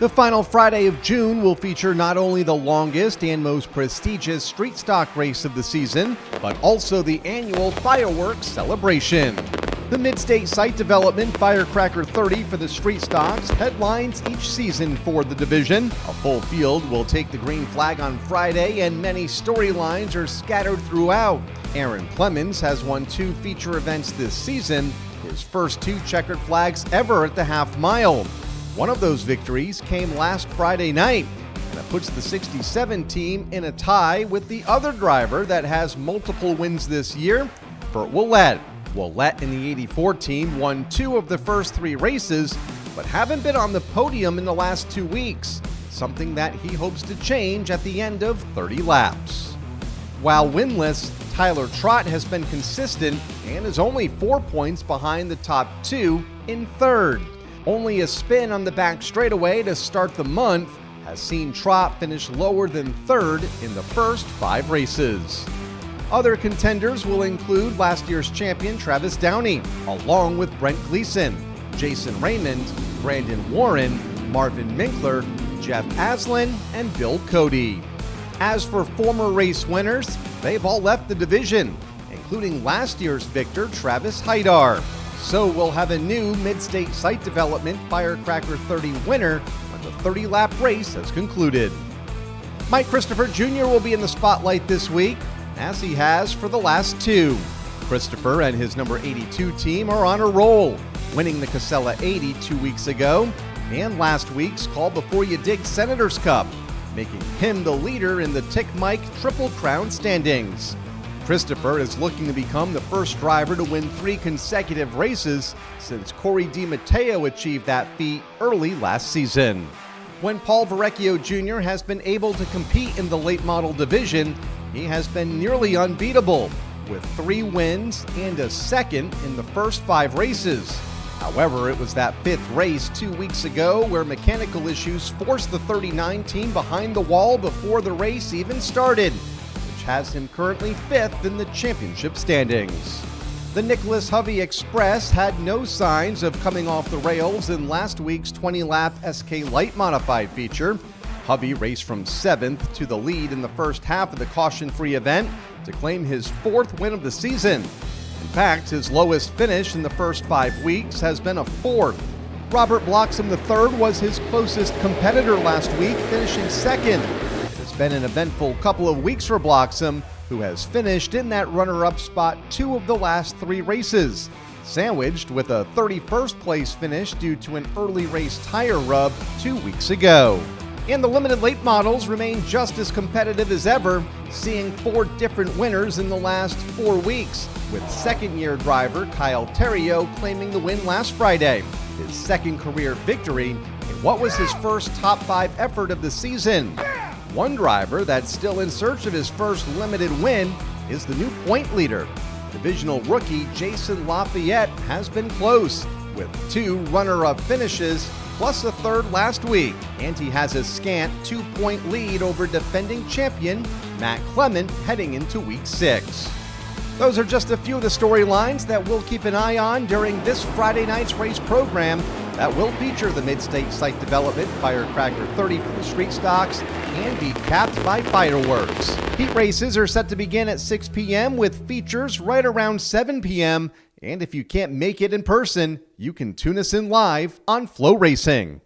The final Friday of June will feature not only the longest and most prestigious street stock race of the season, but also the annual fireworks celebration. The Midstate site development Firecracker 30 for the street stocks headlines each season for the division. A full field will take the green flag on Friday, and many storylines are scattered throughout. Aaron Clemens has won 2 feature events this season, his first 2 checkered flags ever at the half mile. One of those victories came last Friday night, and it puts the 67 team in a tie with the other driver that has multiple wins this year, Burt Willett. Willett and the 84 team won 2 of the first 3 races, but haven't been on the podium in the last 2 weeks, something that he hopes to change at the end of 30 laps. While winless, Tyler Trott has been consistent and is only 4 points behind the top 2 in third. Only a spin on the back straightaway to start the month has seen Trott finish lower than third in the first 5 races. Other contenders will include last year's champion Travis Downey, along with Brent Gleason, Jason Raymond, Brandon Warren, Marvin Minkler, Jeff Aslin, and Bill Cody. As for former race winners, they've all left the division, including last year's victor Travis Haidar. So we'll have a new Midstate site development Firecracker 30 winner when the 30-lap race has concluded. Mike Christopher Jr. will be in the spotlight this week, as he has for the last 2. Christopher and his number 82 team are on a roll, winning the Casella 80 2 weeks ago and last week's Call Before You Dig Senators Cup, making him the leader in the Tick Mike Triple Crown standings. Christopher is looking to become the first driver to win 3 consecutive races since Corey DiMatteo achieved that feat early last season. When Paul Verrecchio Jr. has been able to compete in the late model division, he has been nearly unbeatable, with 3 wins and a second in the first 5 races. However, it was that 5th race 2 weeks ago where mechanical issues forced the 39 team behind the wall before the race even started, which has him currently 5th in the championship standings. The Nicholas Hovey Express had no signs of coming off the rails in last week's 20-lap SK Light Modified feature. Hovey raced from 7th to the lead in the first half of the caution-free event to claim his 4th win of the season. In fact, his lowest finish in the first 5 weeks has been a 4th. Robert Bloxham III was his closest competitor last week, finishing 2nd. It's been an eventful couple of weeks for Bloxham, who has finished in that runner-up spot 2 of the last 3 races, sandwiched with a 31st place finish due to an early race tire rub 2 weeks ago. And the limited late models remain just as competitive as ever, seeing 4 different winners in the last 4 weeks, with second-year driver Kyle Terrio claiming the win last Friday, his 2nd career victory in what was his first top 5 effort of the season. One driver that's still in search of his first limited win is the new point leader. Divisional rookie Jason Lafayette has been close, with 2 runner-up finishes plus a 3rd last week, and he has a scant 2-point lead over defending champion Matt Clement heading into week 6. Those are just a few of the storylines that we'll keep an eye on during this Friday night's race program that will feature the Midstate site development Firecracker 30 for the street stocks and be capped by fireworks. Heat races are set to begin at 6 p.m. with features right around 7 p.m. And if you can't make it in person, you can tune us in live on Flow Racing.